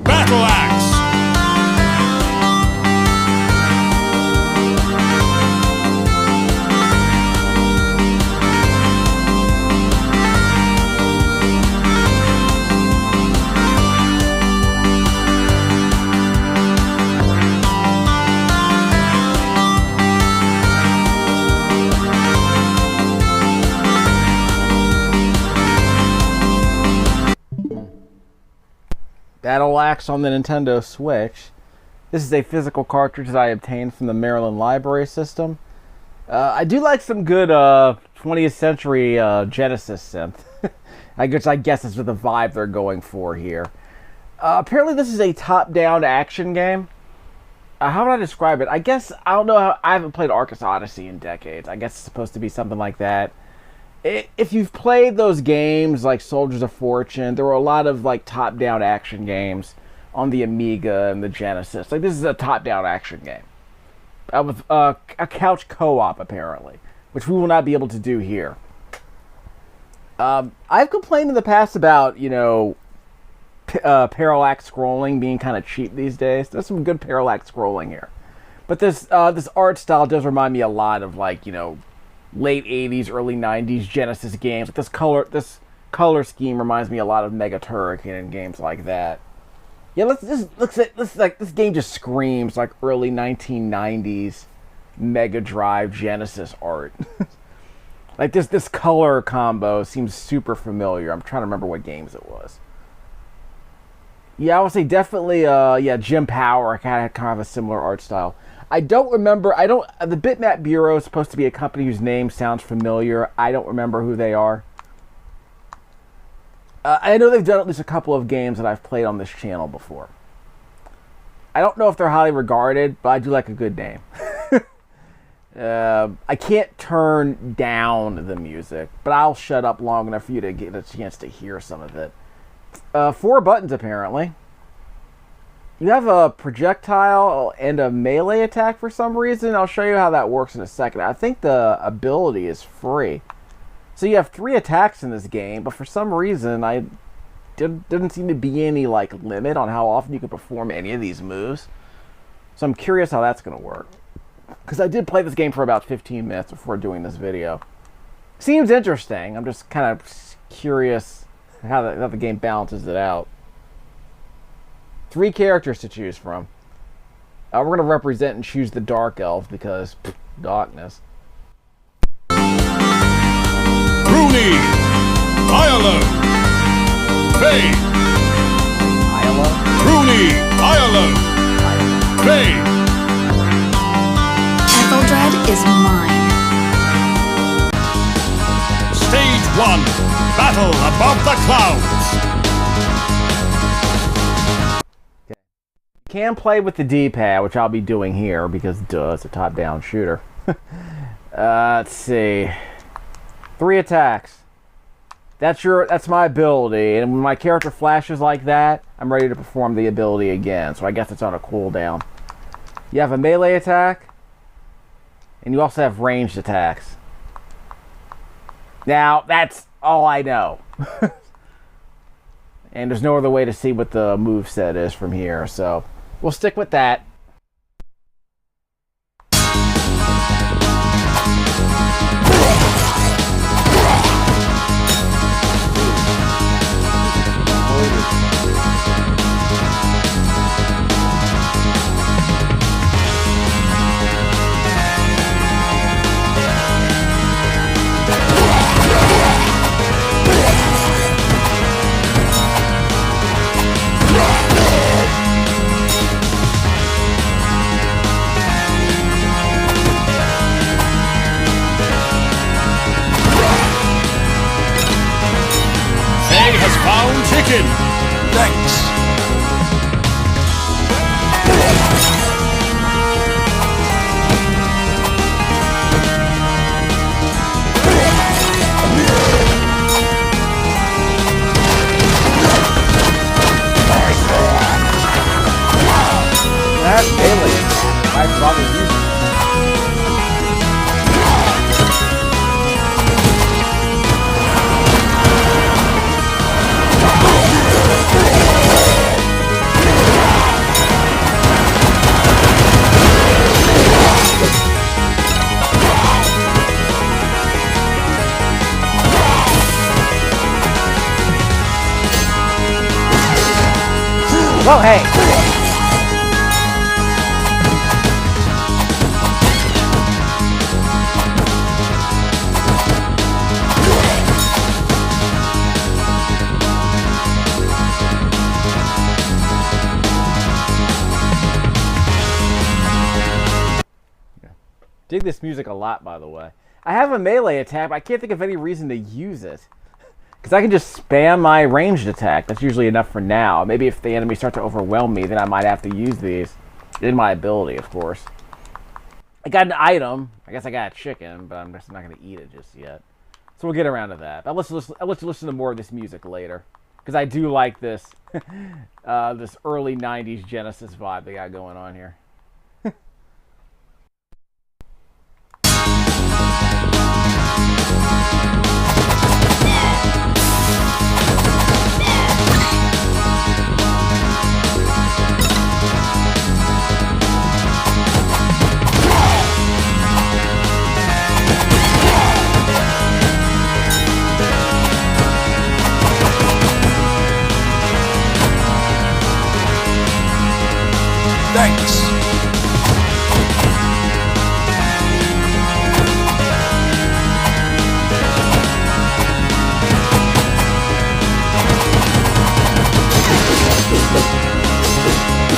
Battle Axe! Battle Axe on the Nintendo Switch. This is a physical cartridge that I obtained from the Maryland Library System. I do like some good 20th century Genesis synth. I guess that's the vibe they're going for here. Apparently this is a top-down action game. How would I describe it? I don't know I haven't played Arcus Odyssey in decades. I guess it's supposed to be something like that. If you've played those games like Soldiers of Fortune, there were a lot of like top-down action games on the Amiga and the Genesis. Like this is a top-down action game with a couch co-op apparently, which we will not be able to do here. I've complained in the past about parallax scrolling being kind of cheap these days. There's some good parallax scrolling here, but this art style does remind me a lot of like late 80s, early 90s Genesis games. Like this color scheme reminds me a lot of Mega Turrican and games like that. Yeah, this game just screams like early 1990s Mega Drive Genesis art. Like this color combo seems super familiar. I'm trying to remember what games it was. Yeah, I would say definitely Jim Power kind of have a similar art style. I don't remember. The Bitmap Bureau is supposed to be a company whose name sounds familiar. I don't remember who they are. I know they've done at least a couple of games that I've played on this channel before. I don't know if they're highly regarded, but I do like a good name. I can't turn down the music, but I'll shut up long enough for you to get a chance to hear some of it. 4 buttons apparently. You have a projectile and a melee attack for some reason. I'll show you how that works in a second. I think the ability is free. So you have 3 attacks in this game, but for some reason, didn't seem to be any like limit on how often you can perform any of these moves. So I'm curious how that's going to work. Because I did play this game for about 15 minutes before doing this video. Seems interesting. I'm just kind of curious how the game balances it out. 3 characters to choose from. We're going to represent and choose the Dark Elf because darkness. Rooney, Iolo, Faye. Iolo? Rooney, Iolo, Faye. Etheldred is mine. Stage 1, Battle Above the Clouds. Can play with the D-pad, which I'll be doing here because duh, it's a top-down shooter. Let's see. 3 attacks. That's my ability, and when my character flashes like that, I'm ready to perform the ability again. So I guess it's on a cooldown. You have a melee attack, and you also have ranged attacks. Now that's all I know. And there's no other way to see what the moveset is from here, so we'll stick with that. Found chicken. Thanks. That's alien. I probably use it. Whoa, hey! Dig this music a lot, by the way. I have a melee attack, but I can't think of any reason to use it. Because I can just spam my ranged attack. That's usually enough for now. Maybe if the enemies start to overwhelm me, then I might have to use these. In my ability, of course. I got an item. I guess I got a chicken, but I'm just not going to eat it just yet. So we'll get around to that. I'll let you listen to more of this music later. Because I do like this, this early 90s Genesis vibe they got going on here. Thanks.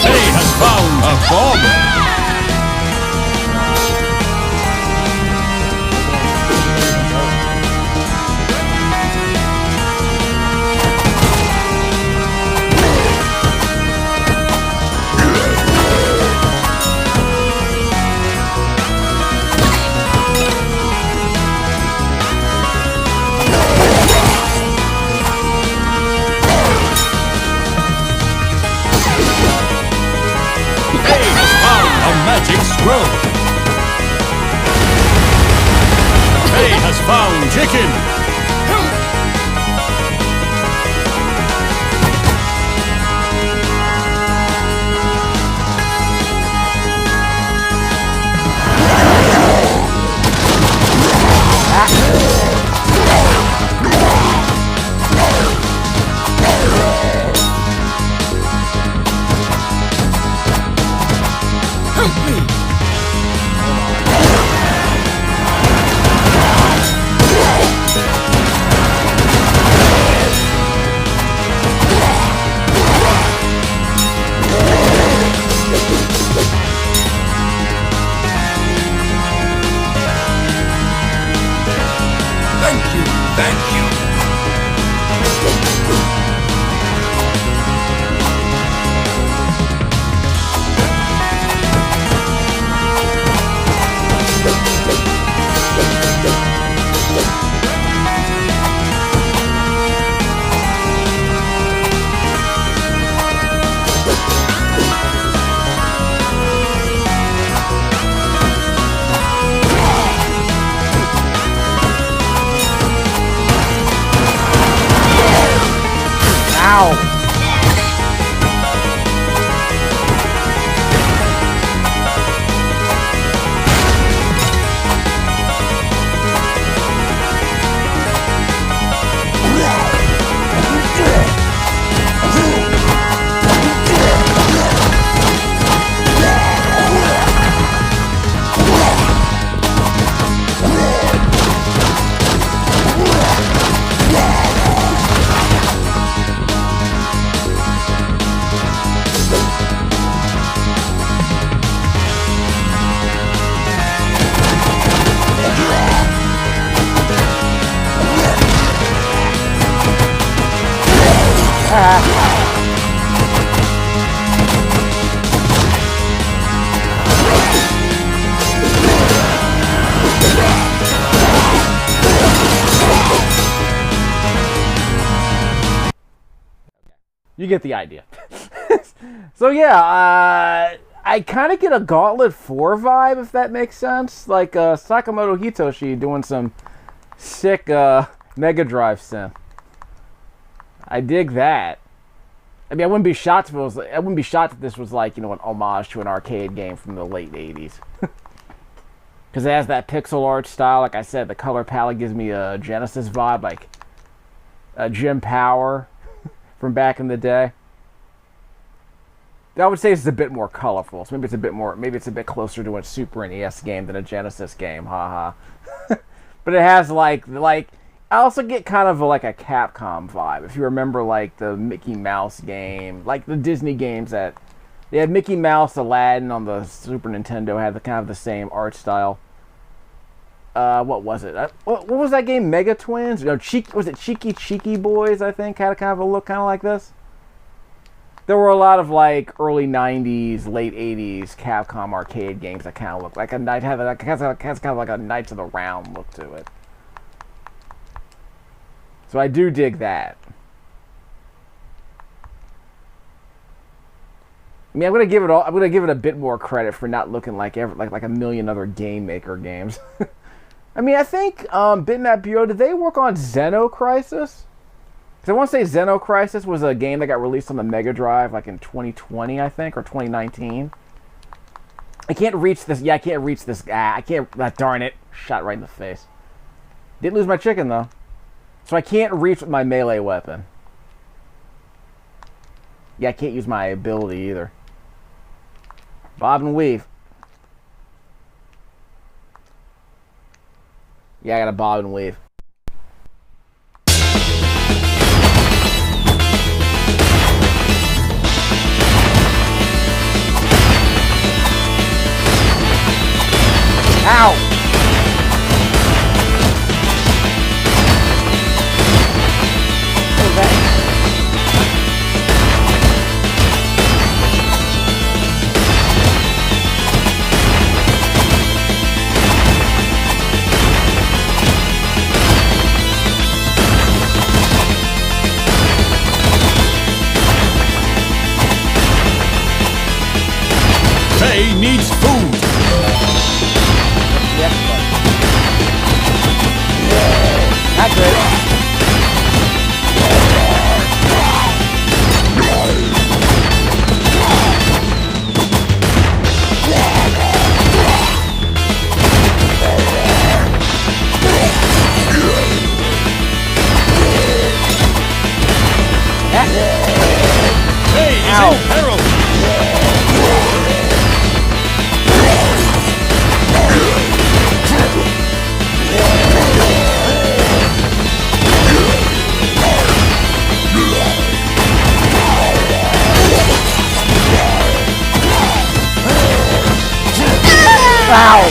Hey has found a bomb. Magic scroll. Hey has found chicken. You get the idea. So yeah, I kind of get a Gauntlet 4 vibe, if that makes sense. Like Sakamoto Hitoshi doing some sick Mega Drive synth. I dig that. I mean, I wouldn't be shocked if this was like, you know, an homage to an arcade game from the late 80s. Because it has that pixel art style. Like I said, the color palette gives me a Genesis vibe, like Jim Power from back in the day. I would say it's a bit more colorful. So maybe it's a bit closer to a Super NES game than a Genesis game. Haha. But it has like I also get kind of like a Capcom vibe. If you remember like the Mickey Mouse game, like the Disney games that they had Mickey Mouse, Aladdin on the Super Nintendo had the kind of the same art style. What was it? What was that game? Mega Twins? No, was it Cheeky Boys? I think had a kind of a look kind of like this. There were a lot of like early '90s, late '80s Capcom arcade games that kind of look like has kind of like a Knights of the Round look to it. So I do dig that. I mean, I'm gonna give it a bit more credit for not looking like a million other Game Maker games. I mean, I think Bitmap Bureau, did they work on Xeno Crisis? Because I want to say Xeno Crisis was a game that got released on the Mega Drive like in 2020, I think, or 2019. I can't reach this. Yeah, I can't reach this. I can't. Darn it! Shot right in the face. Didn't lose my chicken though, so I can't reach with my melee weapon. Yeah, I can't use my ability either. Bob and weave. Yeah, I got a bob and weave. Ow! What was that? Faye needs food. Not good. Faye is in peril. Ow!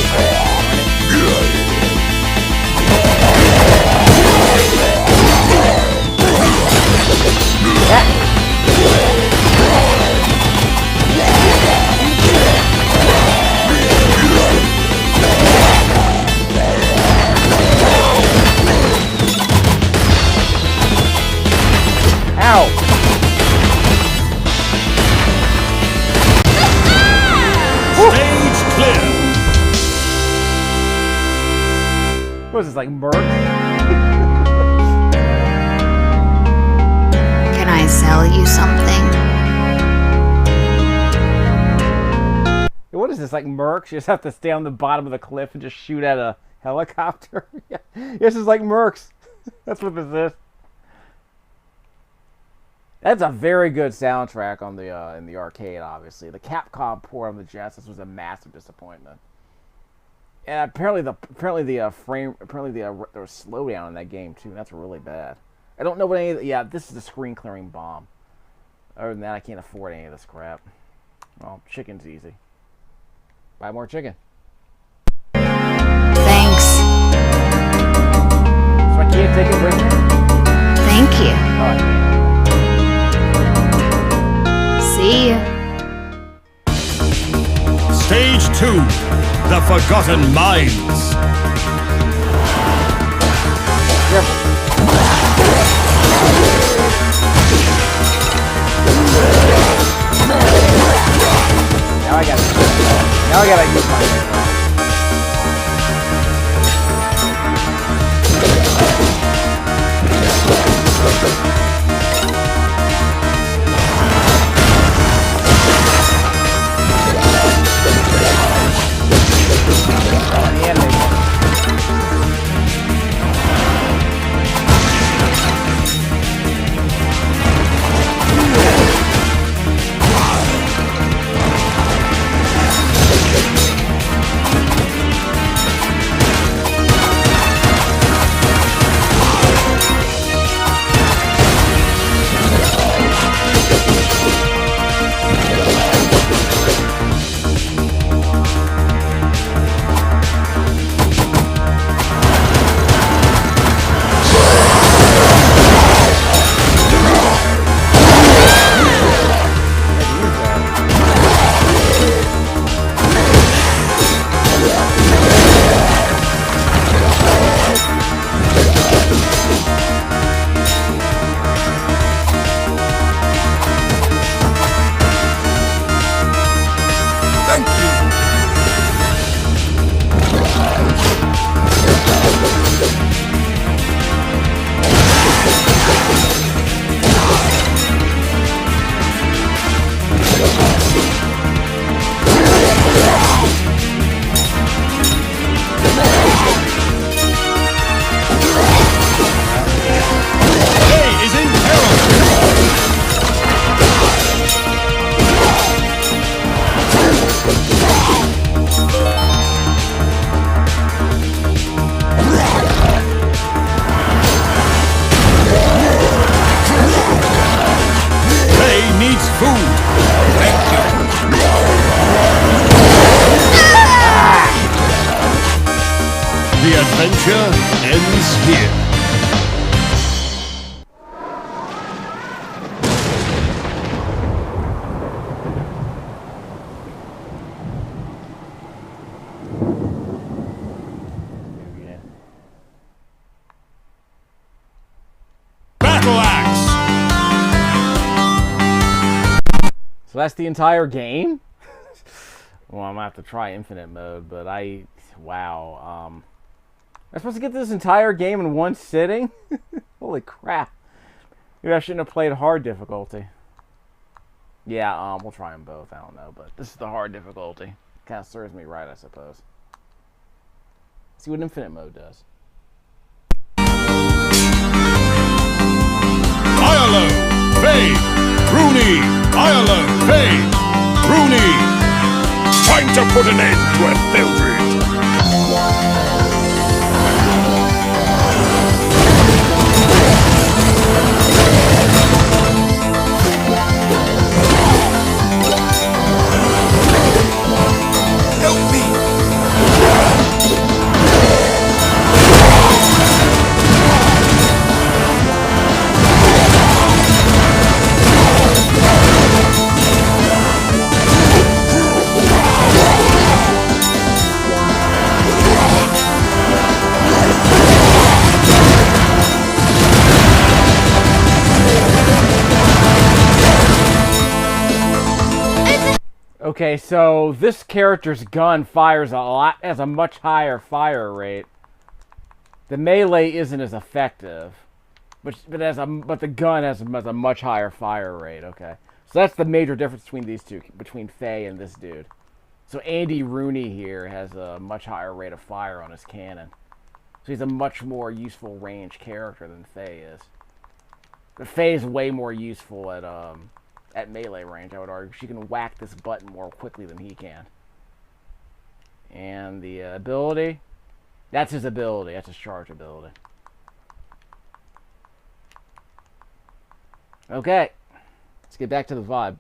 Ow! Stage clear. What is this, like Merc? Can I sell you something? What is this, like Mercs? You just have to stay on the bottom of the cliff and just shoot at a helicopter? Yeah. This is like Mercs. That's what this is. That's a very good soundtrack on the in the arcade, obviously. The Capcom port on the Genesis was a massive disappointment. And apparently there was slowdown in that game too. That's really bad. I don't know what any of the, yeah, this is a screen clearing bomb. Other than that, I can't afford any of this crap. Well, chicken's easy. Buy more chicken. Thanks. So I can't take it with me? Thank you. Oh, I can't. See ya. Stage 2. The Forgotten Mines. Careful. Now I gotta use my... needs food. Thank you. The adventure ends here. So that's the entire game? Well, I'm gonna have to try infinite mode, but wow. I'm supposed to get this entire game in one sitting? Holy crap. Maybe I shouldn't have played hard difficulty. Yeah, we'll try them both, I don't know, but this is the hard difficulty. Kind of serves me right, I suppose. See what infinite mode does. Iolo, Faye, Rooney, Iolo, Faye, Rooney. Time to put an end to a Mildred. Help me! Okay, so this character's gun has a much higher fire rate. The melee isn't as effective, but the gun has a much higher fire rate. Okay, so that's the major difference between these two, between Faye and this dude. So Andy Rooney here has a much higher rate of fire on his cannon, so he's a much more useful range character than Faye is. But Faye is way more useful at melee range, I would argue. She can whack this button more quickly than he can. And the ability, that's his ability. That's his charge ability. Okay, let's get back to the vibe.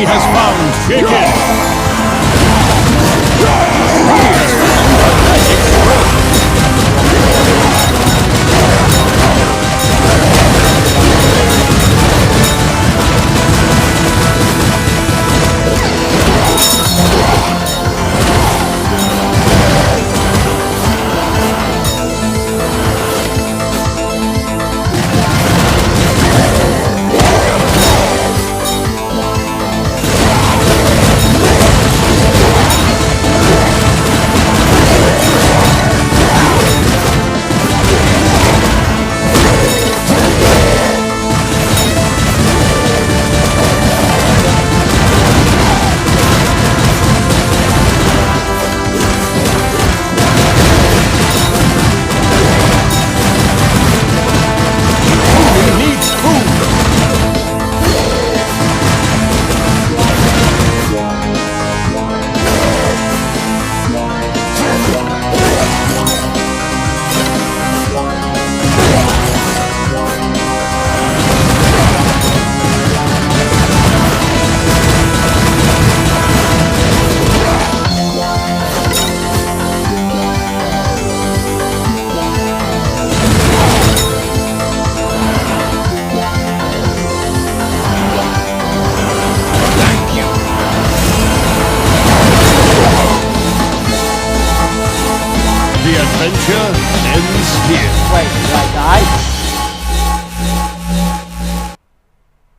has found chicken. He has found a magic scroll.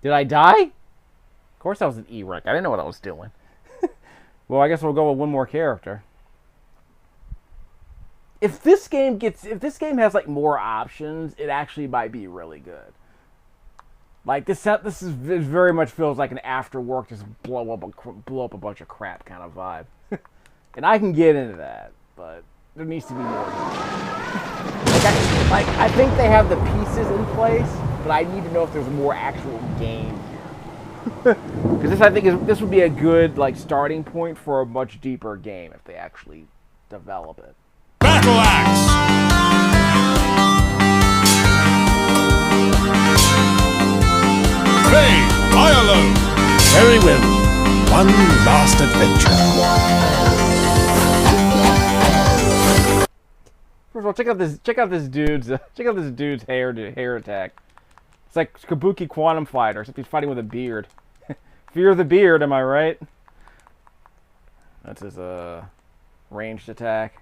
Did I die? Of course that was an E-Rank. I didn't know what I was doing. Well, I guess we'll go with one more character. If this game has like more options, it actually might be really good. Like this very much feels like an after work, just blow up a bunch of crap kind of vibe. And I can get into that, but there needs to be more. I think they have the pieces in place, but I need to know if there's more actual game here. Because this would be a good like starting point for a much deeper game if they actually develop it. Battle Axe! Play, Ireland! Very well. One last adventure. First of all, check out this dude's hair attack. It's like Kabuki Quantum Fighter, except he's fighting with a beard. Fear the beard, am I right? That's his ranged attack.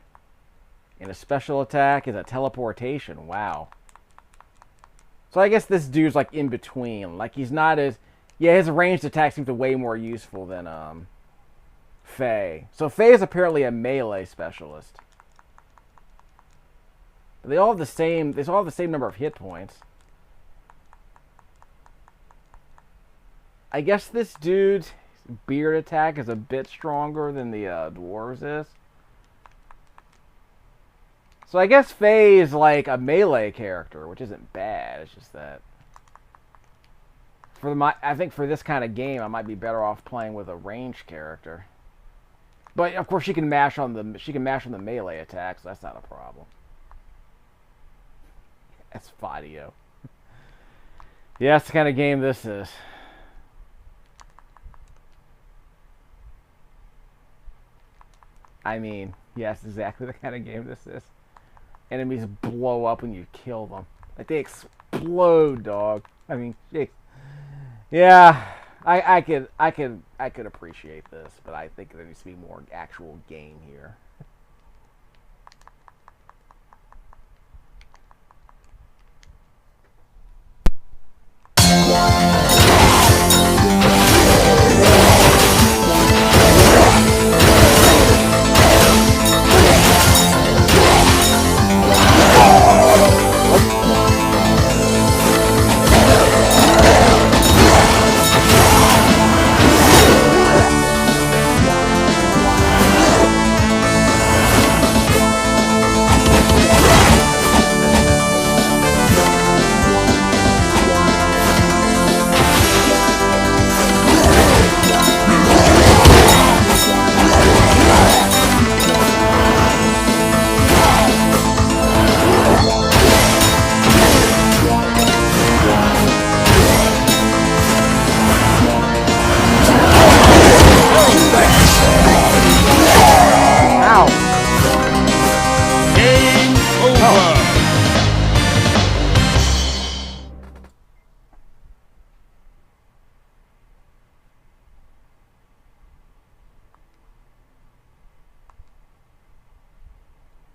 And a special attack is a teleportation. Wow. So I guess this dude's like in between. Like he's not as... Yeah, his ranged attack seems way more useful than Faye. So Faye is apparently a melee specialist. They all have the same number of hit points. I guess this dude's beard attack is a bit stronger than the dwarves is. So I guess Faye is like a melee character, which isn't bad. It's just that I think for this kind of game, I might be better off playing with a ranged character. But of course, she can mash on the melee attacks. So that's not a problem. That's Fadio. Yeah, that's the kind of game this is. I mean, yes, exactly the kind of game this is. Enemies blow up when you kill them. Like, they explode, dog. I mean, yeah, I could appreciate this, but I think there needs to be more actual game here.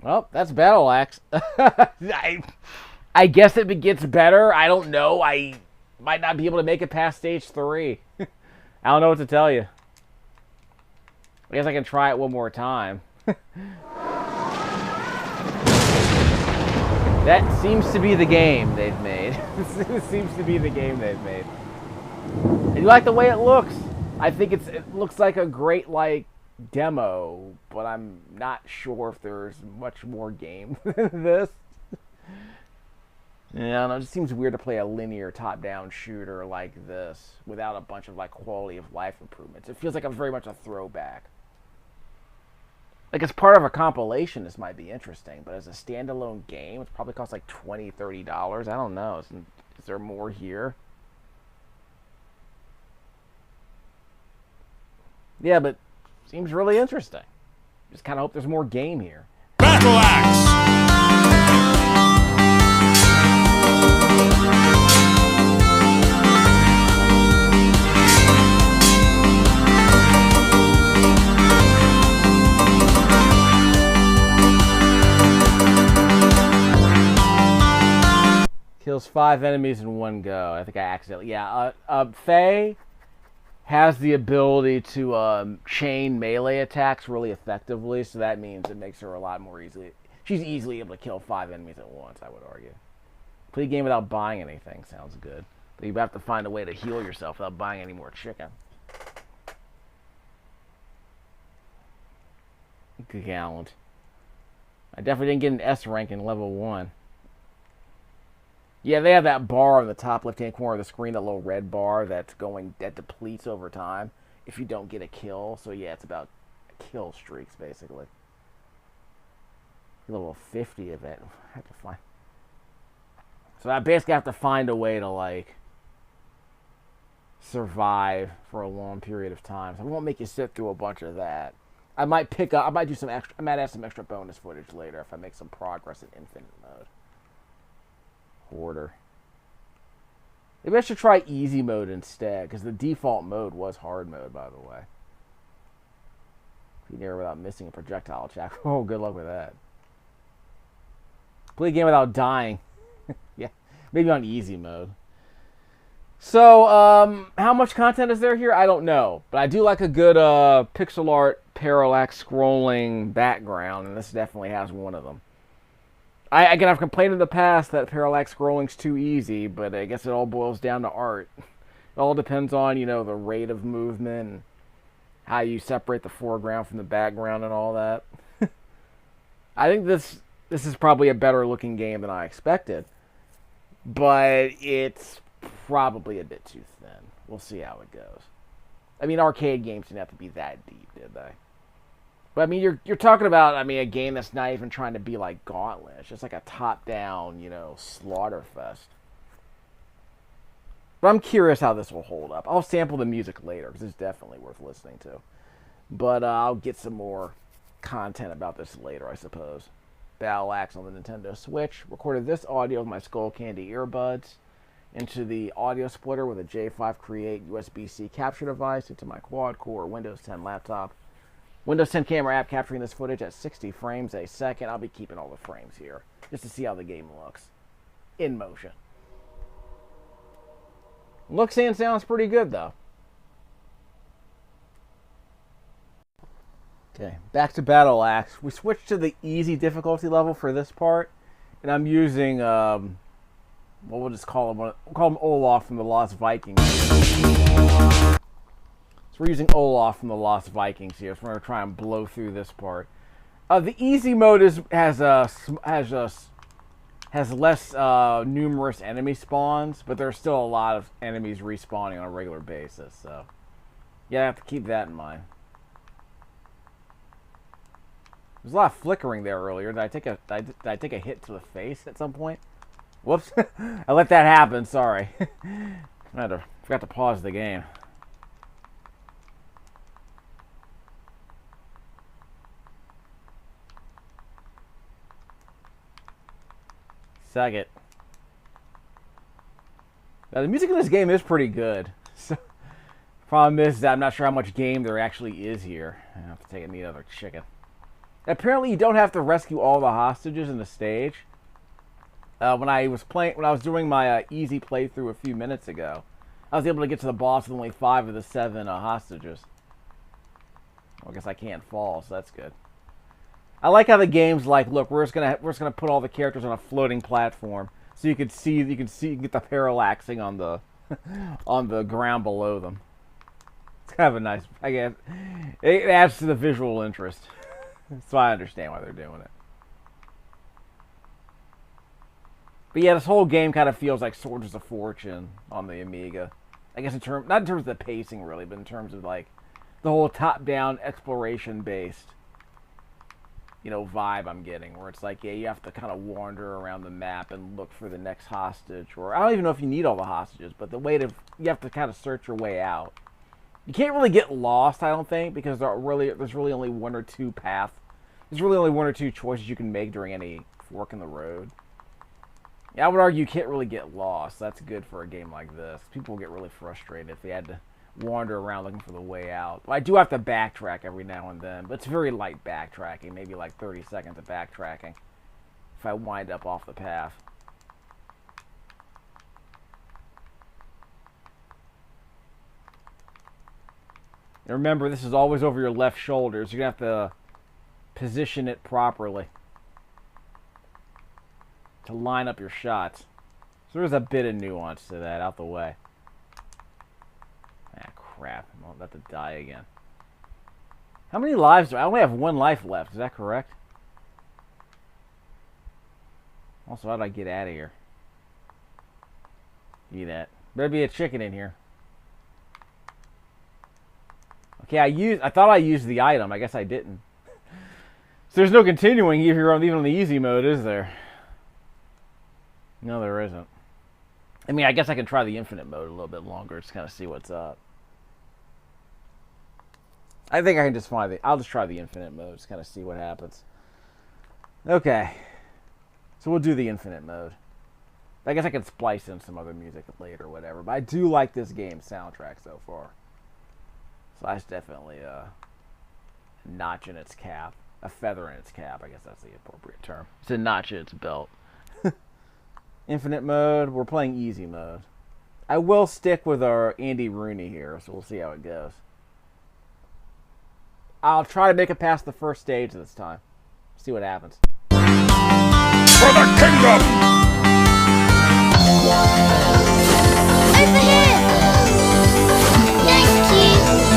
Well, that's Battle Axe. I guess if it gets better, I don't know. I might not be able to make it past stage 3. I don't know what to tell you. I guess I can try it one more time. That seems to be the game they've made. It seems to be the game they've made. And you like the way it looks? I think it looks like a great, like, demo, but I'm not sure if there's much more game than this. Yeah, I don't know, it just seems weird to play a linear top-down shooter like this without a bunch of like quality of life improvements. It feels like very much a throwback. Like, as part of a compilation, this might be interesting, but as a standalone game, it probably costs like $20, $30. I don't know. Is there more here? Yeah, but seems really interesting. Just kind of hope there's more game here. Battle Axe! Kills 5 5 enemies in one go. I think I accidentally... Yeah, Faye has the ability to chain melee attacks really effectively, so that means it makes her a lot more easily... She's easily able to kill 5 enemies at once, I would argue. Play a game without buying anything sounds good. But you have to find a way to heal yourself without buying any more chicken. Good gallant. I definitely didn't get an S rank in level 1. Yeah, they have that bar on the top left-hand corner of the screen, that little red bar that depletes over time if you don't get a kill. So yeah, it's about kill streaks, basically. Level 50 of it. I have to find... So I basically have to find a way to, like, survive for a long period of time. So I won't make you sit through a bunch of that. I might do some extra, I might add some extra bonus footage later if I make some progress in infinite mode. Hoarder. Maybe I should try easy mode instead, because the default mode was hard mode, by the way. Be near without missing a projectile attack. Oh, good luck with that. Play a game without dying. Yeah, maybe on easy mode. So, how much content is there here? I don't know. But I do like a good pixel art parallax scrolling background, and this definitely has one of them. Again, I've complained in the past that parallax scrolling's too easy, but I guess it all boils down to art. It all depends on, the rate of movement, and how you separate the foreground from the background and all that. I think this is probably a better looking game than I expected. But it's probably a bit too thin. We'll see how it goes. I mean, arcade games didn't have to be that deep, did they? But I mean, you're talking about, a game that's not even trying to be like Gauntlet. It's just like a top-down, slaughter fest. But I'm curious how this will hold up. I'll sample the music later, because it's definitely worth listening to. But I'll get some more content about this later, I suppose. Battle Axe on the Nintendo Switch. Recorded this audio with my Skull Candy earbuds into the audio splitter with a J5 Create USB-C capture device into my quad-core Windows 10 laptop. Windows 10 camera app capturing this footage at 60 frames a second. I'll be keeping all the frames here just to see how the game looks in motion. Looks and sounds pretty good, though. Okay, back to Battle Axe. We switched to the easy difficulty level for this part, and I'm using, what we'll just call him, we'll call him Olaf from the Lost Vikings. So we're using Olaf from the Lost Vikings here, so we're going to try and blow through this part. The easy mode has less numerous enemy spawns, but there's still a lot of enemies respawning on a regular basis, so yeah, I have to keep that in mind. There's a lot of flickering there earlier. Did I take a hit to the face at some point? Whoops. I let that happen, sorry. I forgot to pause the game. Suck it. Now, the music in this game is pretty good. So, problem is that I'm not sure how much game there actually is here. I have to take a neat other chicken. Apparently, you don't have to rescue all the hostages in the stage. When I was doing my easy playthrough a few minutes ago, I was able to get to the boss with only 5 of the 7 hostages. Well, I guess I can't fall, so that's good. I like how the game's like, look, we're just gonna put all the characters on a floating platform, so you can get the parallaxing on the on the ground below them. It's kind of a nice, I guess, it adds to the visual interest. So I understand why they're doing it. But yeah, this whole game kind of feels like Swords of Fortune on the Amiga. I guess not in terms of the pacing really, but in terms of like the whole top-down exploration-based, vibe I'm getting, where it's like, yeah, you have to kind of wander around the map and look for the next hostage, or I don't even know if you need all the hostages, but you have to kind of search your way out. You can't really get lost, I don't think, because there's really only one or two paths. There's really only one or two choices you can make during any fork in the road. Yeah, I would argue you can't really get lost. That's good for a game like this. People will get really frustrated if they had to wander around looking for the way out. But I do have to backtrack every now and then, but it's very light backtracking, maybe like 30 seconds of backtracking if I wind up off the path. And remember, this is always over your left shoulder, so you're going to have to position it properly to line up your shots. So there's a bit of nuance to that, out the way. Ah, crap. I'm about to die again. How many lives do I only have 1 life left, is that correct? Also, how do I get out of here? Eat that. Better be a chicken in here. Okay, I thought I used the item. I guess I didn't. So there's no continuing if you're even on the easy mode, is there? No, there isn't. I mean, I guess I can try the infinite mode a little bit longer, just kind of see what's up. I think I can just find I'll just try the infinite mode, just kind of see what happens. Okay. So we'll do the infinite mode. I guess I can splice in some other music later or whatever, but I do like this game's soundtrack so far. So that's definitely a notch in its cap. A feather in its cap, I guess that's the appropriate term. It's a notch in its belt. Infinite mode, we're playing easy mode. I will stick with our Andy Rooney here, so we'll see how it goes. I'll try to make it past the first stage this time. See what happens. For the kingdom! Over here! Thank you!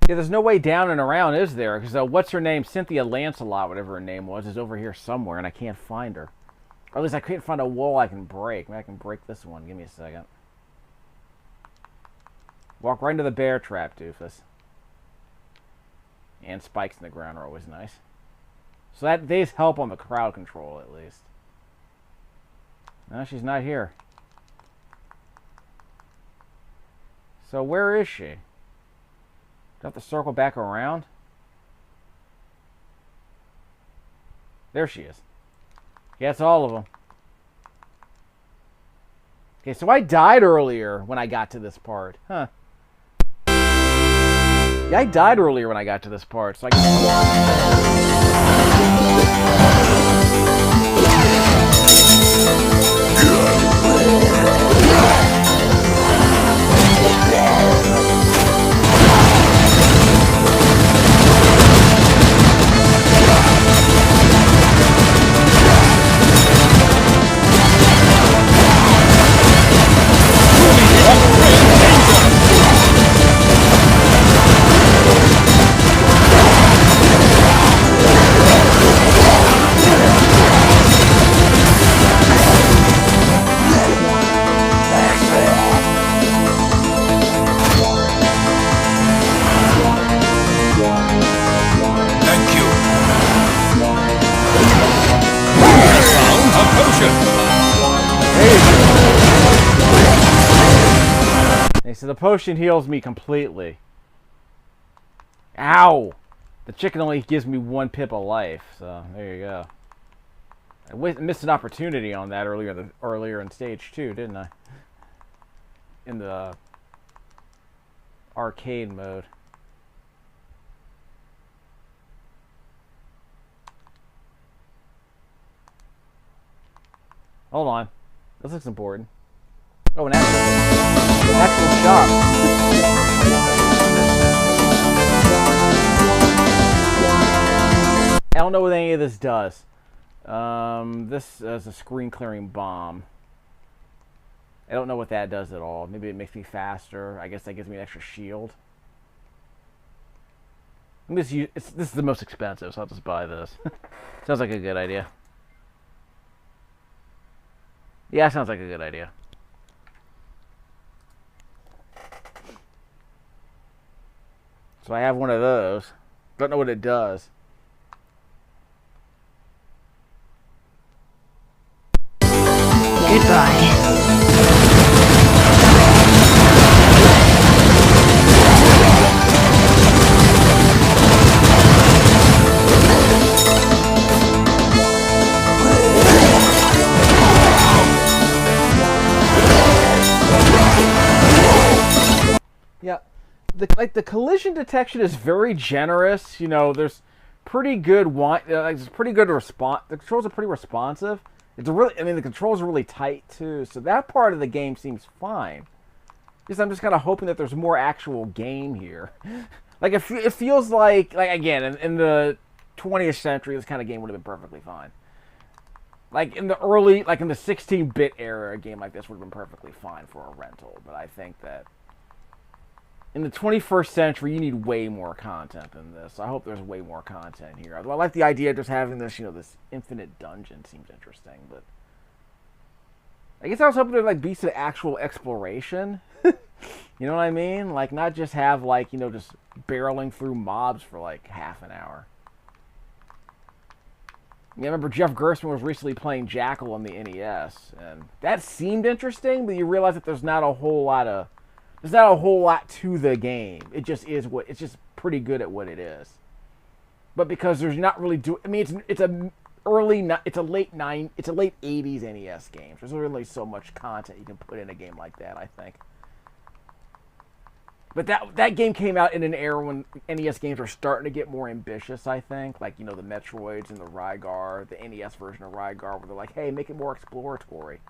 There's no way down and around, is there? Because what's her name? Cynthia Lancelot, whatever her name was, is over here somewhere, and I can't find her. Or at least I can't find a wall I can break. Maybe I can break this one. Give me a second. Walk right into the bear trap, doofus. And spikes in the ground are always nice. So that these help on the crowd control, at least. No, she's not here. So where is she? Do I have to circle back around? There she is. Yeah, it's all of them. Okay, so I died earlier when I got to this part. Huh. Yeah, I died earlier when I got to this part, so I Okay, so the potion heals me completely. Ow! The chicken only gives me 1 pip of life, so there you go. I missed an opportunity on that earlier in stage 2, didn't I? In the arcade mode. Hold on. This looks important. Oh, an actual shop. I don't know what any of this does. This is a screen clearing bomb. I don't know what that does at all. Maybe it makes me faster. I guess that gives me an extra shield. This is the most expensive, so I'll just buy this. Sounds like a good idea. Yeah, sounds like a good idea. So I have one of those. Don't know what it does. Goodbye. Yeah, the collision detection is very generous. You know, there's pretty good it's pretty good response. The controls are pretty responsive. The controls are really tight too. So that part of the game seems fine. I'm just kind of hoping that there's more actual game here. Like it feels like again in the 20th century, this kind of game would have been perfectly fine. Like in the 16-bit era, a game like this would have been perfectly fine for a rental. But I think that in the 21st century, you need way more content than this. I hope there's way more content here. Although I like the idea of just having this, this infinite dungeon seems interesting. But I guess I was hoping there'd be some actual exploration. You know what I mean? Like not just have just barreling through mobs for half an hour. I remember Jeff Gerstmann was recently playing Jackal on the NES, and that seemed interesting. But you realize that there's not a whole lot to the game. It just is it's just pretty good at what it is. But because there's not really it's a late 80s NES game. There's really so much content you can put in a game like that, I think. But that game came out in an era when NES games were starting to get more ambitious, I think. the Metroids and the Rygar, the NES version of Rygar, where they're like, hey, make it more exploratory.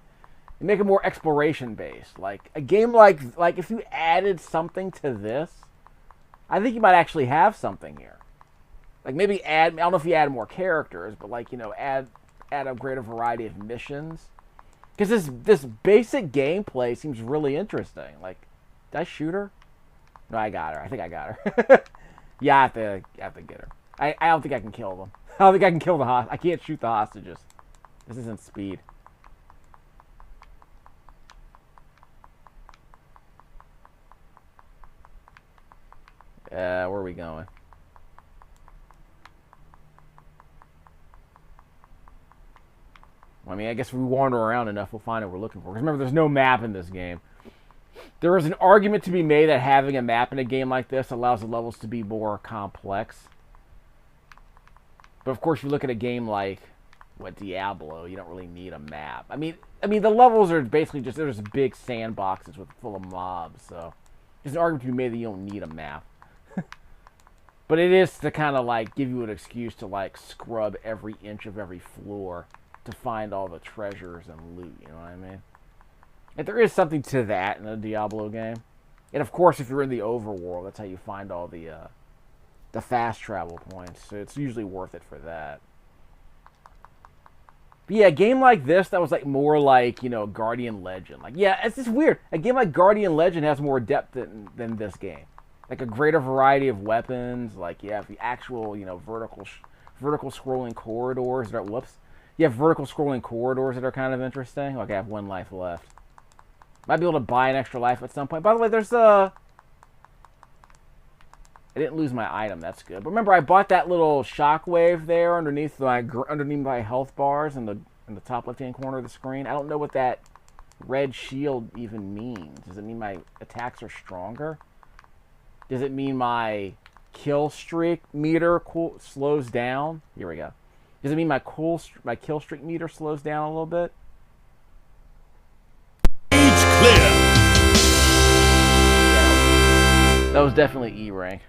Make it more exploration based. A game like if you added something to this, I think you might actually have something here. Maybe I don't know if you add more characters, but add a greater variety of missions. Because this basic gameplay seems really interesting. Did I shoot her? No, I got her. I think I got her. Yeah, I have to get her. I don't think I can kill them. I don't think I can kill the I can't shoot the hostages. This isn't Speed. Where are we going? I guess if we wander around enough, we'll find what we're looking for. Because remember, there's no map in this game. There is an argument to be made that having a map in a game like this allows the levels to be more complex. But of course, if you look at a game like Diablo, you don't really need a map. I mean, the levels are basically there's big sandboxes full of mobs. So there's an argument to be made that you don't need a map. But it is to kind of give you an excuse to scrub every inch of every floor to find all the treasures and loot, you know what I mean? And there is something to that in a Diablo game. And of course, if you're in the overworld, that's how you find all the fast travel points. So it's usually worth it for that. But yeah, a game like this that was more Guardian Legend. It's just weird. A game like Guardian Legend has more depth than this game. A greater variety of weapons. You have the actual, vertical scrolling corridors that are, You have vertical scrolling corridors that are kind of interesting. I have 1 life left. Might be able to buy an extra life at some point. By the way, there's I didn't lose my item. That's good. But remember, I bought that little shockwave there underneath my health bars in the top left-hand corner of the screen. I don't know what red shield even mean? Does it mean my attacks are stronger? Does it mean my kill streak meter slows down? Here we go. Does it mean my kill streak meter slows down a little bit? Stage clear. That was definitely E rank.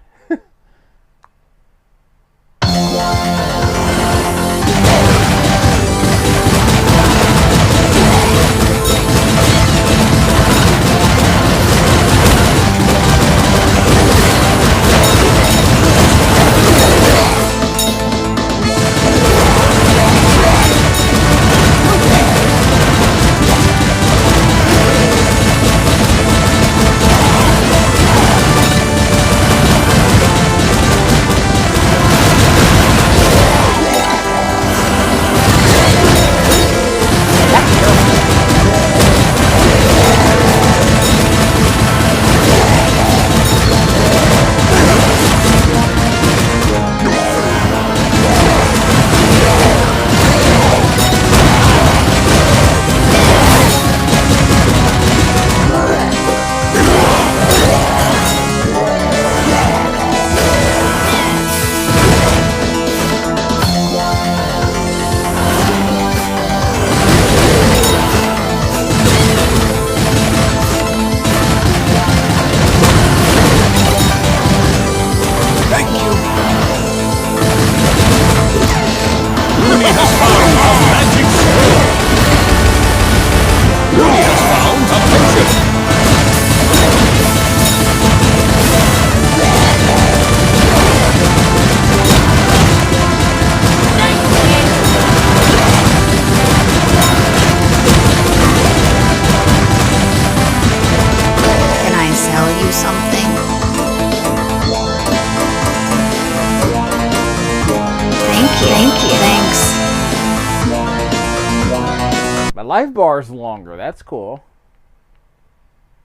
Life bar is longer. That's cool.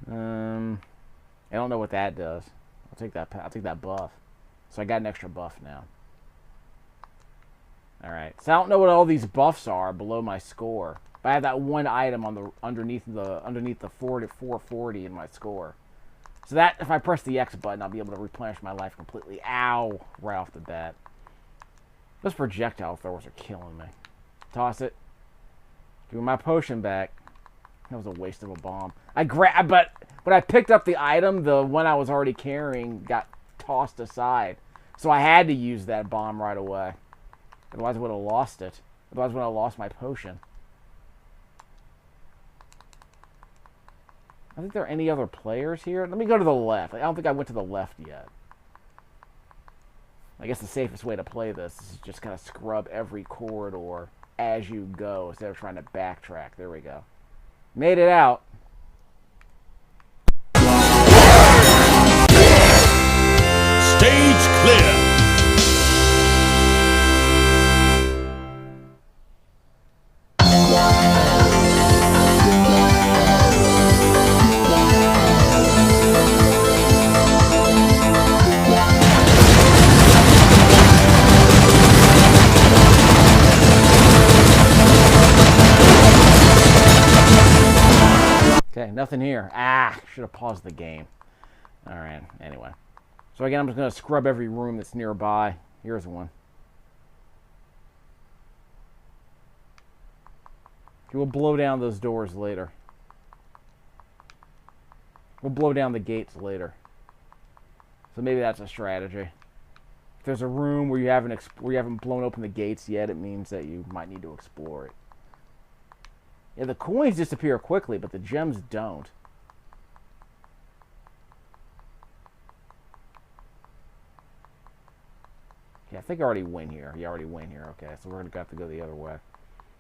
I don't know what that does. I'll take that. I'll take that buff. So I got an extra buff now. All right. So I don't know what all these buffs are below my score. But I have that one item on the underneath the 440 in my score. So that if I press the X button, I'll be able to replenish my life completely. Ow! Right off the bat. Those projectile throwers are killing me. Toss it. Give me my potion back. That was a waste of a bomb. But when I picked up the item, the one I was already carrying got tossed aside. So I had to use that bomb right away. Otherwise I would have lost it. Otherwise I would have lost my potion. I think there are any other players here. Let me go to the left. I don't think I went to the left yet. I guess the safest way to play this is just kind of scrub every corridor as you go instead of trying to backtrack. There we go. Made it out. Stage clear. Okay, nothing here. Ah, should have paused the game. Alright, anyway. So again, I'm just going to scrub every room that's nearby. Here's one. Okay, we'll blow down those doors later. We'll blow down the gates later. So maybe that's a strategy. If there's a room where you haven't blown open the gates yet, it means that you might need to explore it. Yeah, the coins disappear quickly, but the gems don't. Okay, I think I already went here. You already went here. Okay, so we're going to have to go the other way.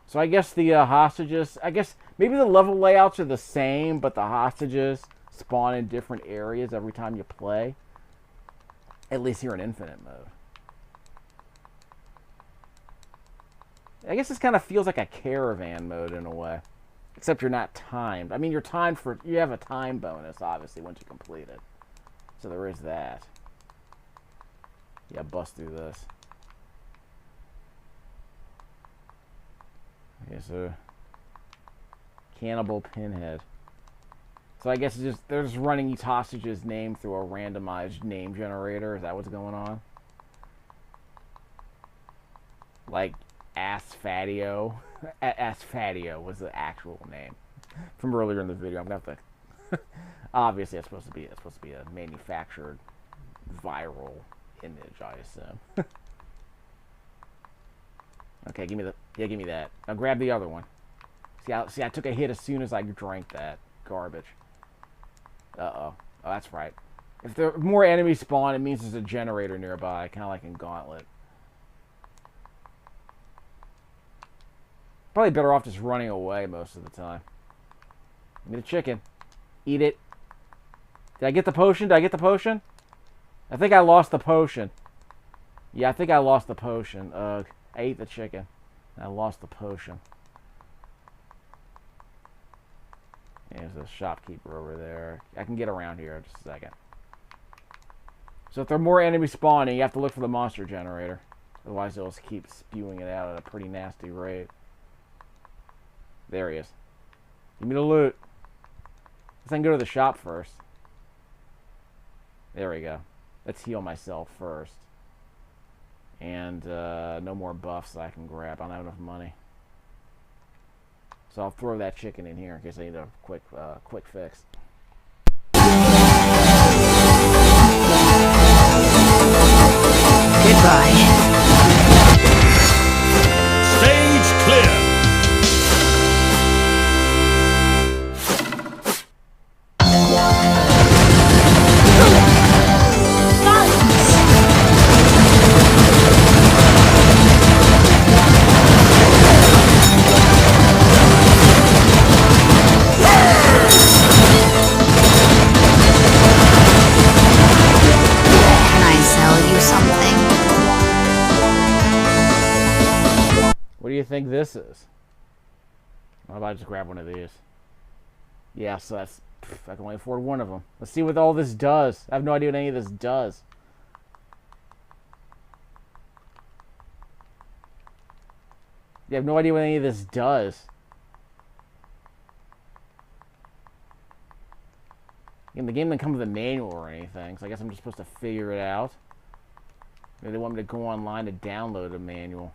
So I guess the hostages... I guess maybe the level layouts are the same, but the hostages spawn in different areas every time you play. At least here in Infinite mode. I guess this kind of feels like a caravan mode in a way. Except you're not timed. I mean, you're timed for... You have a time bonus, obviously, once you complete it. So there is that. Yeah, bust through this. Okay, so... Cannibal Pinhead. So I guess it's just they're just running each hostage's name through a randomized name generator. Is that what's going on? Like Asphatio. Asphatio was the actual name from earlier in the video. I'm gonna have to. Obviously, it's supposed to be a manufactured viral image, I assume. Okay, give me that. Now grab the other one. See, I took a hit as soon as I drank that garbage. Uh-oh. Oh, that's right. If there are more enemies spawn, it means there's a generator nearby, kind of like in Gauntlet. Probably better off just running away most of the time. Give me the chicken. Eat it. Did I get the potion? I think I lost the potion. Yeah, I think I lost the potion. I ate the chicken. And I lost the potion. There's a shopkeeper over there. I can get around here in just a second. So if there are more enemies spawning, you have to look for the monster generator. Otherwise, they'll just keep spewing it out at a pretty nasty rate. There he is. Give me the loot. Let's then go to the shop first. There we go. Let's heal myself first. And no more buffs that I can grab. I don't have enough money. So I'll throw that chicken in here in case I need a quick fix. Goodbye. Stage clear. What do you think this is? How about I just grab one of these? Yeah, so that's... I can only afford one of them. Let's see what all this does. I have no idea what any of this does. You have no idea what any of this does. And the game didn't come with a manual or anything, so I guess I'm just supposed to figure it out. Maybe they want me to go online to download a manual.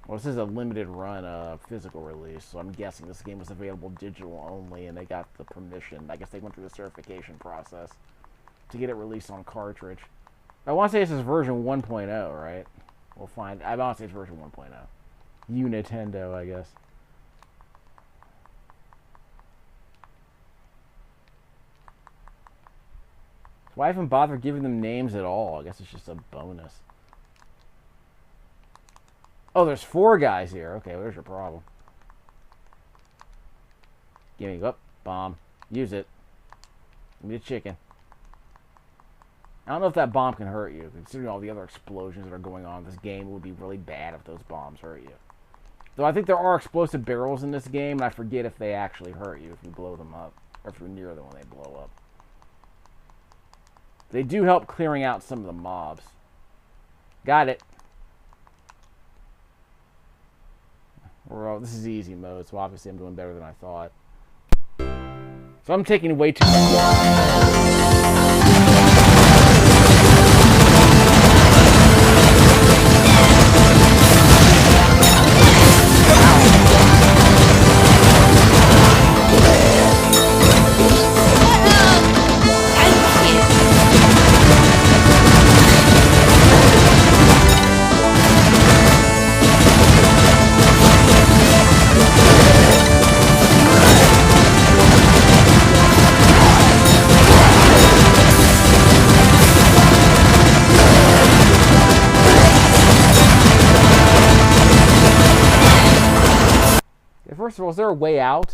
Well, this is a limited run physical release, so I'm guessing this game was available digital only, and they got the permission. I guess they went through the certification process to get it released on cartridge. I want to say this is version 1.0, right? We'll find. I want to say it's version 1.0. Nintendo, I guess. Why even bother giving them names at all? I guess it's just a bonus. Oh, there's 4 guys here. Okay, where's your problem? Give me, bomb. Use it. Give me the chicken. I don't know if that bomb can hurt you. Considering all the other explosions that are going on in this game, it would be really bad if those bombs hurt you. Though I think there are explosive barrels in this game, and I forget if they actually hurt you if you blow them up. Or if you're near them when they blow up. They do help clearing out some of the mobs. Got it. Well, this is easy mode, so obviously I'm doing better than I thought. So I'm taking way too much. First of all, is there a way out?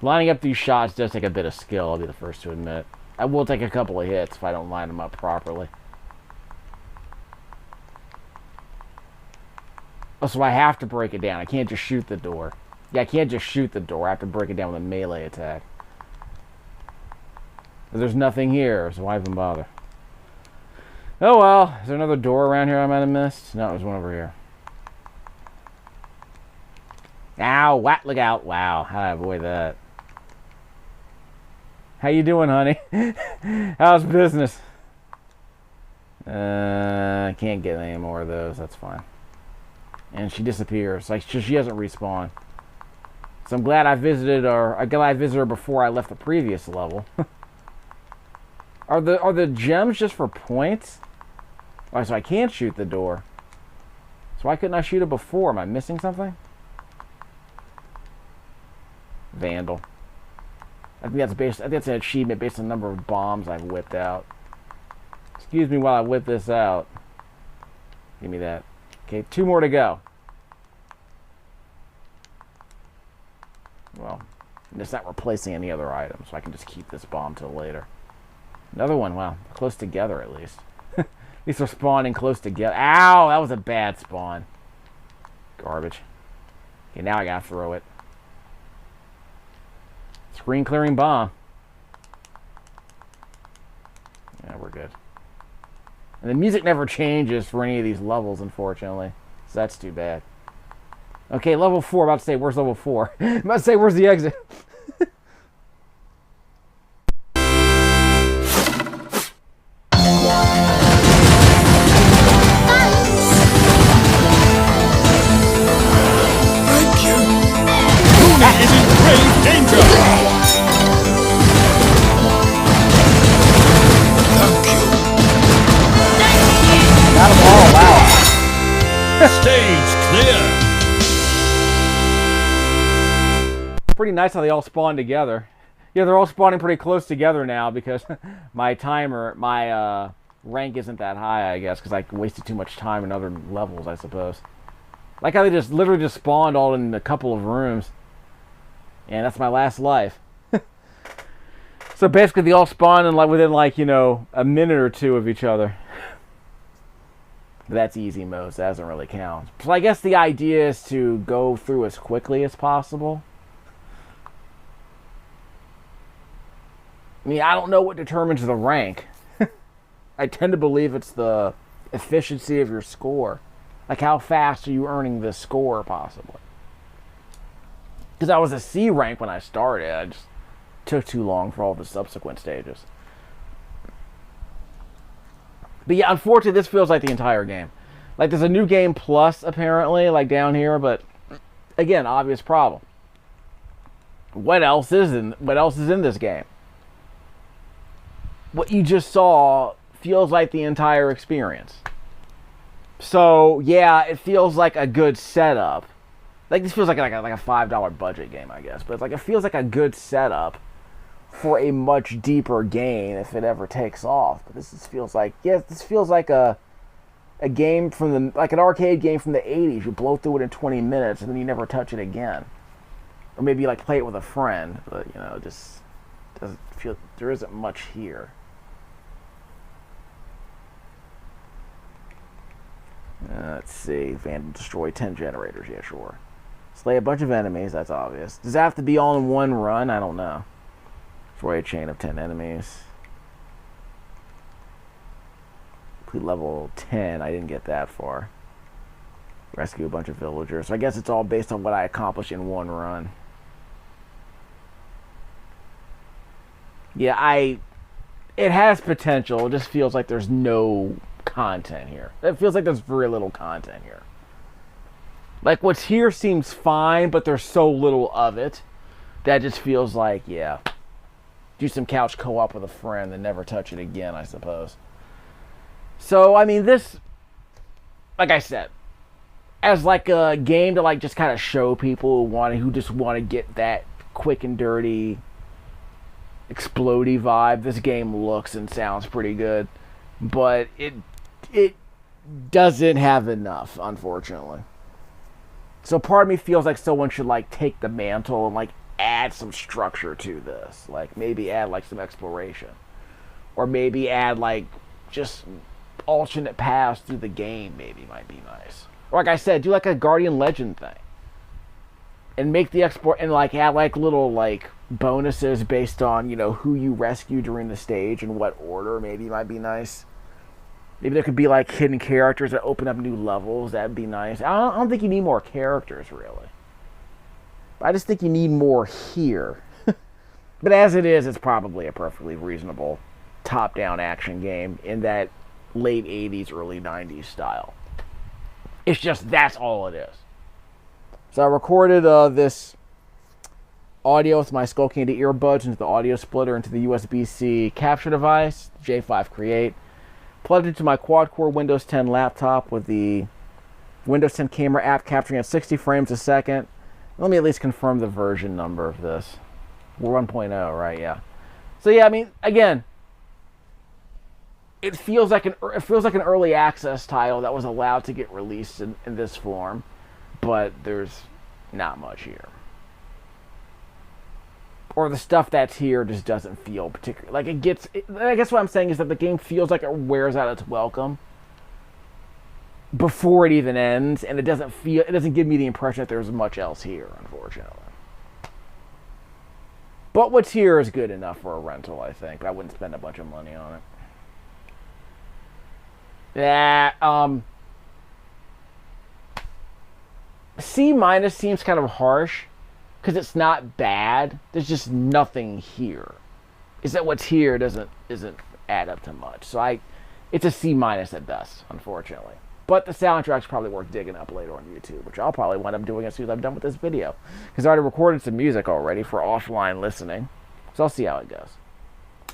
Lining up these shots does take a bit of skill, I'll be the first to admit. I will take a couple of hits if I don't line them up properly. Oh, so I have to break it down. I can't just shoot the door. Yeah, I can't just shoot the door. I have to break it down with a melee attack. There's nothing here, so why even bother? Oh well, is there another door around here I might have missed? No, there's one over here. Ow, what? Look out. Wow, how did I avoid that? How you doing, honey? How's business? I can't get any more of those, that's fine. And she disappears, like she doesn't respawn. So I'm glad I visited her before I left the previous level. Are the gems just for points? Oh, so I can't shoot the door. So why couldn't I shoot it before? Am I missing something? Vandal. I think that's an achievement based on the number of bombs I've whipped out. Excuse me while I whip this out. Give me that. Okay, 2 more to go. Well, it's not replacing any other items, so I can just keep this bomb till later. Another one, wow. Close together, at least. At least they're spawning close together. Ow! That was a bad spawn. Garbage. Okay, now I gotta throw it. Screen clearing bomb. Yeah, we're good. And the music never changes for any of these levels, unfortunately. So that's too bad. Okay, level 4. About to say, where's level 4? About to say, where's the exit? Thank you. Rooney is in grave danger. Thank you. Got them all, wow. Stage clear. Pretty nice how they all spawn together. Yeah, they're all spawning pretty close together now because my rank isn't that high, I guess, because I wasted too much time in other levels, I suppose. Like how they just literally just spawned all in a couple of rooms. And that's my last life. So basically they all spawn in within a minute or two of each other. But that's easy mode, so that doesn't really count. So I guess the idea is to go through as quickly as possible. I mean, I don't know what determines the rank. I tend to believe it's the efficiency of your score. Like, how fast are you earning this score, possibly? Because I was a C rank when I started. I just took too long for all the subsequent stages. But yeah, unfortunately, this feels like the entire game. Like, there's a new game plus, apparently, like down here, but again, obvious problem. What else is in this game? What you just saw feels like the entire experience. So yeah, it feels like a good setup. Like, this feels like a $5 budget game, I guess. But it's like, it feels like a good setup for a much deeper game if it ever takes off. But this just feels like, yeah, this feels like a game from like an arcade game from the 80s. You blow through it in 20 minutes and then you never touch it again. Or maybe you play it with a friend, but it just doesn't feel, there isn't much here. Let's see. Vandal destroy 10 generators. Yeah, sure. Slay a bunch of enemies. That's obvious. Does that have to be all in one run? I don't know. Destroy a chain of 10 enemies. Complete level 10. I didn't get that far. Rescue a bunch of villagers. So I guess it's all based on what I accomplish in one run. Yeah, it has potential. It just feels like there's no content here. It feels like there's very little content here. Like, what's here seems fine, but there's so little of it that just feels like, yeah, do some couch co-op with a friend and never touch it again, I suppose. So, I mean, this, like I said, as like a game to just kind of show people who just want to get that quick and dirty, explodey vibe, this game looks and sounds pretty good. But it doesn't have enough, unfortunately. So part of me feels like someone should take the mantle and add some structure to this. Maybe add some exploration. Or maybe add just alternate paths through the game, maybe might be nice. Or like I said, do a Guardian Legend thing. And make the export and add little bonuses based on, who you rescue during the stage and what order maybe might be nice. Maybe there could be like hidden characters that open up new levels. That'd be nice. I don't think you need more characters, really. I just think you need more here. But as it is, it's probably a perfectly reasonable top-down action game in that late 80s, early 90s style. It's just, that's all it is. So I recorded this audio with my Skullcandy earbuds into the audio splitter into the USB-C capture device, J5 Create. Plugged into my quad-core Windows 10 laptop with the Windows 10 camera app capturing at 60 frames a second. Let me at least confirm the version number of this. We're 1.0, right? Yeah. So yeah, I mean, again, it feels like an early access title that was allowed to get released in this form, but there's not much here. Or the stuff that's here just doesn't feel particularly like it gets. I guess what I'm saying is that the game feels like it wears out its welcome before it even ends, and it doesn't give me the impression that there's much else here, unfortunately. But what's here is good enough for a rental, I think. I wouldn't spend a bunch of money on it. Yeah, C- seems kind of harsh because it's not bad. There's just nothing here. Is that what's here isn't add up to much. So it's a C- at best, unfortunately. But the soundtrack's probably worth digging up later on YouTube, which I'll probably wind up doing as soon as I'm done with this video. Because I already recorded some music already for offline listening. So I'll see how it goes.